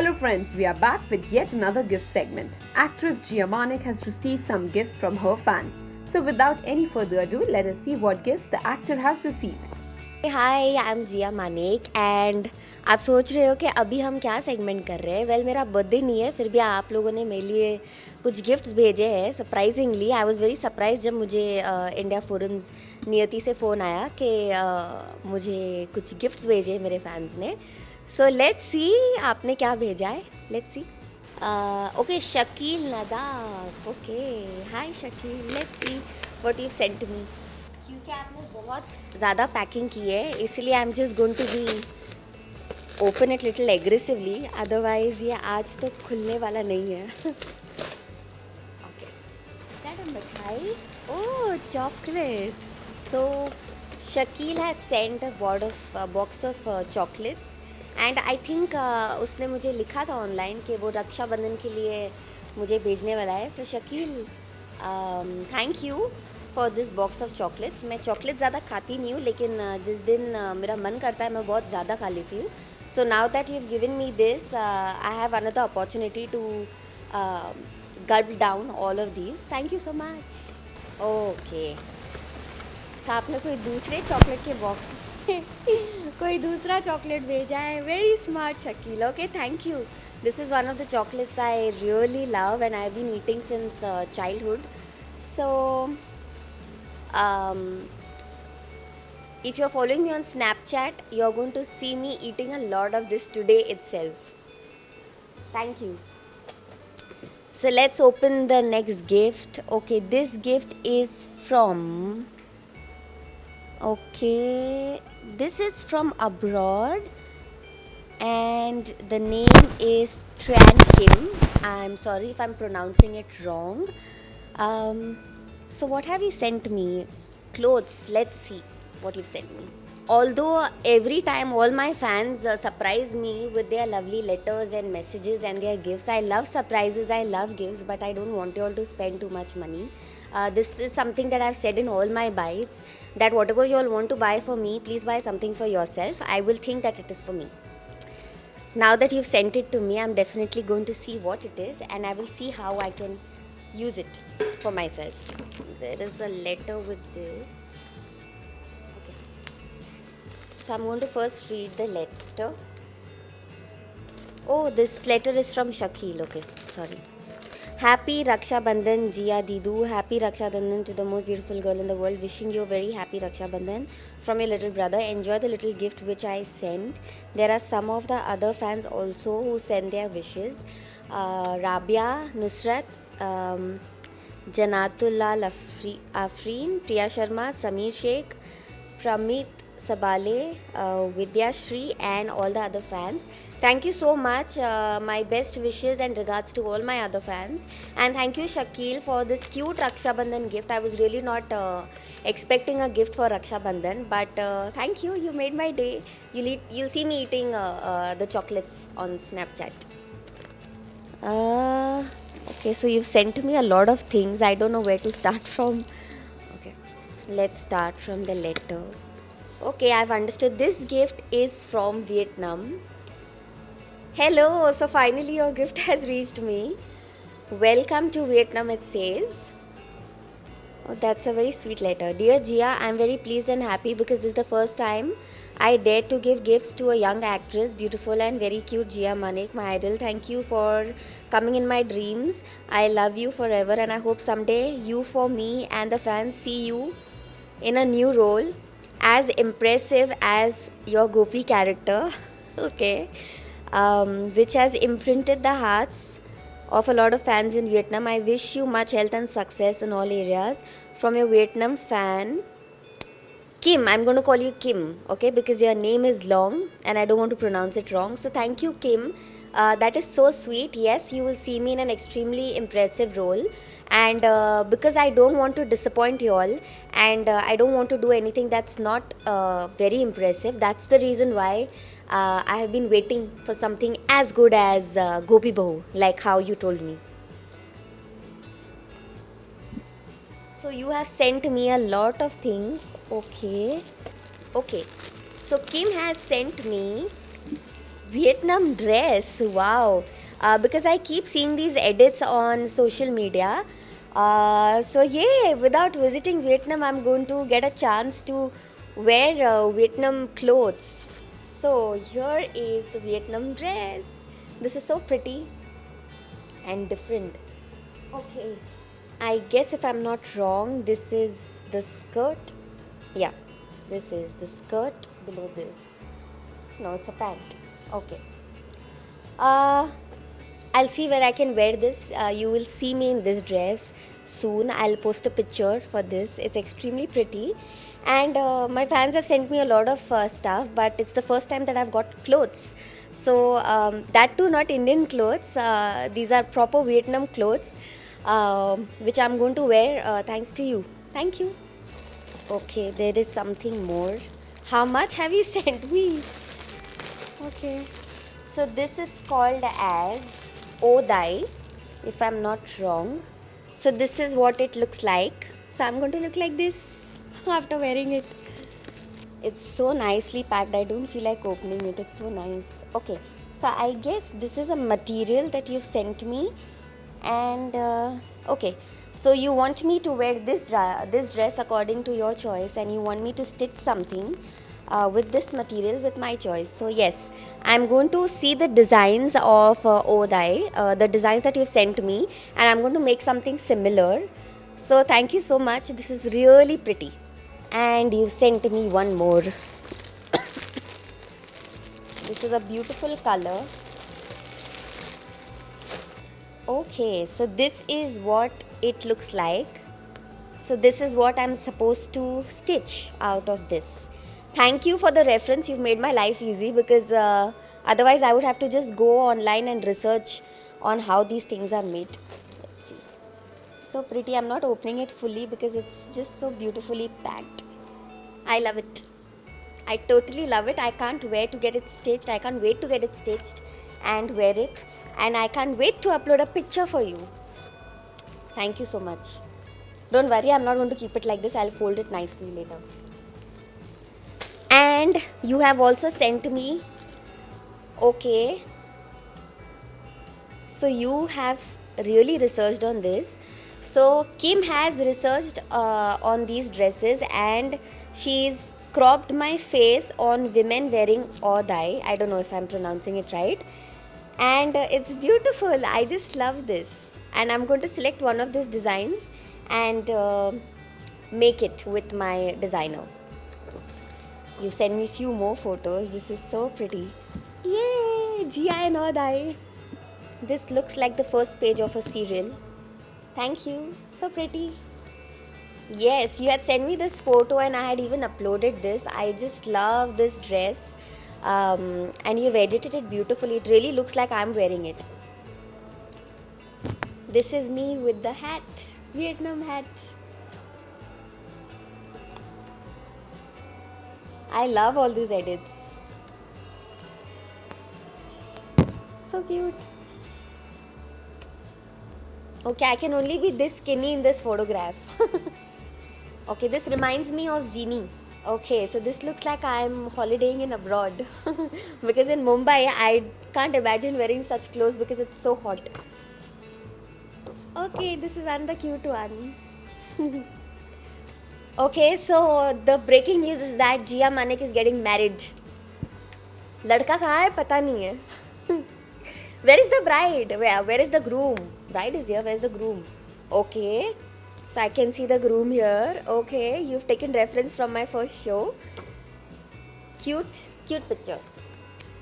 Hello friends, we are back with yet another gift segment. Actress Jia Manek has received some gifts from her fans. So without any further ado, let us see what gifts the actor has received. Hi I am Jiya Manek and आप सोच रहे हो कि अभी हम क्या segment कर रहे हैं। वेल मेरा बर्थडे नहीं है, फिर भी आप लोगों ने मेरे लिए कुछ गिफ्ट्स भेजे हैं। Surprisingly I was very surprise जब मुझे इंडिया फोरम्स नियति से फ़ोन आया कि मुझे कुछ गिफ्ट्स भेजे मेरे फैंस ने। सो लेट्स सी आपने क्या भेजा है। Let's see. Okay Shakeel Nadaf. Okay hi Shakeel, let's see what you sent me. क्योंकि आपने बहुत ज़्यादा पैकिंग की है इसलिए I am just going to be open it little aggressively, otherwise ये आज तो खुलने वाला नहीं है। ओके मिठाई। Oh chocolate. So Shakeel has sent a box of chocolates and I think उसने मुझे लिखा था ऑनलाइन कि वो रक्षाबंधन के लिए मुझे भेजने वाला है। So Shakeel thank you for this box of chocolates. मैं चॉकलेट ज़्यादा खाती नहीं हूँ, लेकिन जिस दिन मेरा मन करता है मैं बहुत ज़्यादा खा लेती हूँ। So now that you have given me this, I have another opportunity to gulp down all of these. Thank you so much. Okay so आपने कोई दूसरे चॉकलेट के बॉक्स में कोई दूसरा चॉकलेट भेजा है। Very smart Shakeel. Okay thank you. This is one of the chocolates I really love and I have been eating since childhood. So if you're following me on Snapchat, you're going to see me eating a lot of this today itself. Thank you. So let's open the next gift. Okay, this gift is from, okay, this is from abroad and the name is Tran Kim. I'm sorry if I'm pronouncing it wrong. So what have you sent me? Clothes. Let's see what you've sent me. Although every time all my fans surprise me with their lovely letters and messages and their gifts, I love surprises, I love gifts, but I don't want you all to spend too much money. This is something that I've said in all my bites, that whatever you all want to buy for me, please buy something for yourself. I will think that it is for me. Now that you've sent it to me, I'm definitely going to see what it is and I will see how I can use it for myself. There is a letter with this. Okay. So I'm going to first read the letter. Oh, this letter is from Shakil. Okay, sorry. Happy Raksha Bandhan, Jia Didu. Happy Raksha Bandhan to the most beautiful girl in the world. Wishing you a very happy Raksha Bandhan from your little brother. Enjoy the little gift which I sent. There are some of the other fans also who send their wishes. Rabia, Nusrat, Janatullah Afreen, Priya Sharma, Sameer Sheikh, Pramit Sabale, Vidya Shri and all the other fans. Thank you so much. My best wishes and regards to all my other fans. And thank you Shakil for this cute Raksha Bandhan gift. I was really not expecting a gift for Raksha Bandhan, but thank you. You made my day. You'll see me eating the chocolates on Snapchat. Okay, so you've sent me a lot of things. I don't know where to start from. Okay, let's start from the letter. Okay, I've understood. This gift is from Vietnam. Hello, so finally your gift has reached me. Welcome to Vietnam, it says. Oh, that's a very sweet letter. Dear Jia, I'm very pleased and happy because this is the first time I dared to give gifts to a young actress, beautiful and very cute Jia Manek, my idol. Thank you for coming in my dreams. I love you forever and I hope someday you for me and the fans see you in a new role as impressive as your Gopi character, okay, which has imprinted the hearts of a lot of fans in Vietnam. I wish you much health and success in all areas. From your Vietnam fan, Kim. I'm going to call you Kim, okay, because your name is long and I don't want to pronounce it wrong. So thank you, Kim. That is so sweet. Yes, you will see me in an extremely impressive role. And because I don't want to disappoint you all and I don't want to do anything that's not very impressive, that's the reason why I have been waiting for something as good as Gopi Bahu, like how you told me. So you have sent me a lot of things. Okay. Okay. So Kim has sent me Vietnam dress, wow. Because I keep seeing these edits on social media. So, yeah, without visiting Vietnam, I'm going to get a chance to wear Vietnam clothes. So, here is the Vietnam dress. This is so pretty and different. Okay, I guess if I'm not wrong, this is the skirt. Yeah, this is the skirt below this. No, it's a pant. Okay. Uh, I'll see where I can wear this. You will see me in this dress soon. I'll post a picture for this. It's extremely pretty. And my fans have sent me a lot of stuff, but it's the first time that I've got clothes. So, that too, not Indian clothes. These are proper Vietnam clothes, which I'm going to wear thanks to you. Thank you. Okay, there is something more. How much have you sent me? Okay. So this is called as Odai, if I'm not wrong. So this is what it looks like. So I'm going to look like this after wearing it. It's so nicely packed. I don't feel like opening it. It's so nice. Okay. So I guess this is a material that you've sent me. And okay. So you want me to wear this dress according to your choice, and you want me to stitch something with this material with my choice. So yes, I'm going to see the designs of Odai, the designs that you've sent me, and I'm going to make something similar. So thank you so much. This is really pretty. And you sent me one more. This is a beautiful color. Okay, so this is what it looks like. So this is what I'm supposed to stitch out of this. Thank you for the reference. You've made my life easy, because otherwise I would have to just go online and research on how these things are made. Let's see. So pretty. I'm not opening it fully because it's just so beautifully packed. I love it. I totally love it. I can't wait to get it stitched. I can't wait to get it stitched and wear it. And I can't wait to upload a picture for you. Thank you so much. Don't worry, I'm not going to keep it like this. I'll fold it nicely later. And you have also sent me. Okay. So you have really researched on this. So Kim has researched on these dresses, and she's cropped my face on women wearing Odai. I don't know if I'm pronouncing it right. And it's beautiful. I just love this. And I'm going to select one of these designs and make it with my designer. You send me few more photos. This is so pretty. Yay! Gia and Odai. This looks like the first page of a serial. Thank you. So pretty. Yes, you had sent me this photo and I had even uploaded this. I just love this dress. And you've edited it beautifully. It really looks like I'm wearing it. This is me with the hat. Vietnam hat. I love all these edits. So cute. Okay, I can only be this skinny in this photograph. Okay, this reminds me of Genie. Okay, so this looks like I'm holidaying in abroad. Because in Mumbai, I can't imagine wearing such clothes because it's so hot. Okay, this is another cute one. Okay, so the breaking news is that Jia Manek is getting married. लड़का कहाँ है पता नहीं है. Where is the bride? Where is the groom? Bride is here. Where is the groom? Okay. So I can see the groom here. Okay. You've taken reference from my first show. Cute picture.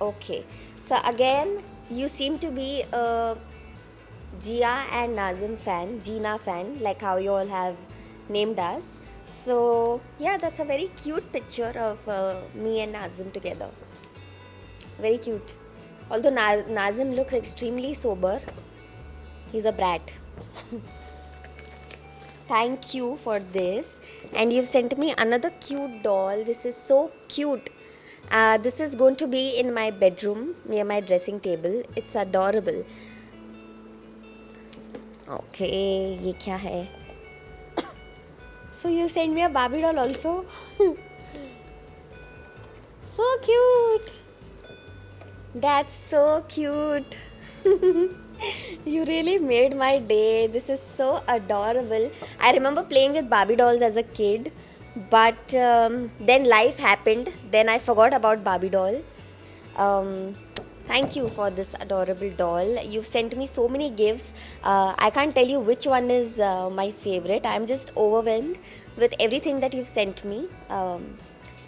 Okay. So again, you seem to be a Jia and Nazim fan, Gina fan, like how you all have named us. So yeah, that's a very cute picture of me and Nazim together. Very cute. Although Nazim looks extremely sober, he's a brat. Thank you for this. And you've sent me another cute doll. This is so cute. This is going to be in my bedroom near my dressing table. It's adorable. Okay, ये क्या है? So you sent me a Barbie doll also. So cute. That's so cute. You really made my day. This is so adorable. I remember playing with Barbie dolls as a kid, but then life happened. Then I forgot about Barbie doll. Um, Thank you for this adorable doll. You've sent me so many gifts. I can't tell you which one is my favorite. I'm just overwhelmed with everything that you've sent me.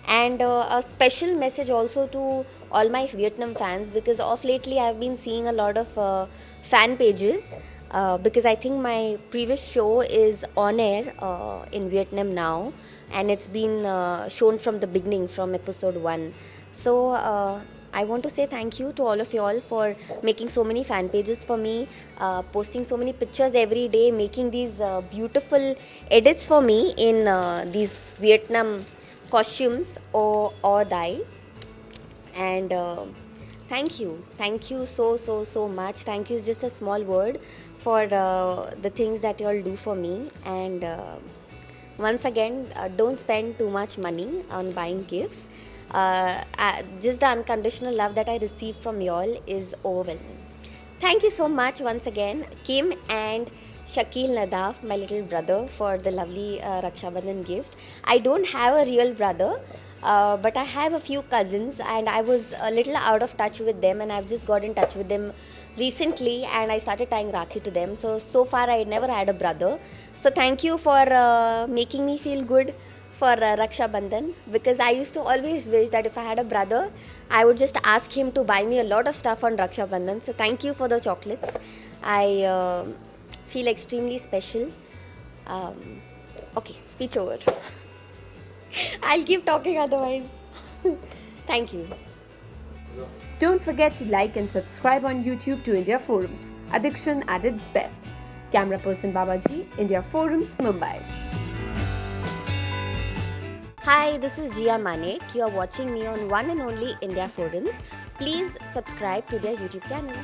And a special message also to all my Vietnam fans, because of lately I've been seeing a lot of fan pages, because I think my previous show is on air in Vietnam now, and it's been shown from the beginning, from episode 1. So I want to say thank you to all of you all for making so many fan pages for me, posting so many pictures every day, making these beautiful edits for me in these Vietnam costumes or dye. And thank you so much. Thank you is just a small word for the things that you all do for me. And once again, don't spend too much money on buying gifts. Just the unconditional love that I receive from y'all is overwhelming. Thank you so much once again, Kim and Shakil Nadaf, my little brother, for the lovely Raksha Bandhan gift. I don't have a real brother, but I have a few cousins, and I was a little out of touch with them, and I've just got in touch with them recently, and I started tying Rakhi to them. So far, I never had a brother. So thank you for making me feel good for Raksha Bandhan, because I used to always wish that if I had a brother, I would just ask him to buy me a lot of stuff on Raksha Bandhan. So thank you for the chocolates. I feel extremely special. Okay, speech over. I'll keep talking otherwise. Thank you. Don't forget to like and subscribe on YouTube to India Forums. Addiction at its best. Camera person Babaji, India Forums, Mumbai. Hi, this is Jia Manek. You are watching me on one and only India Forums. Please subscribe to their YouTube channel.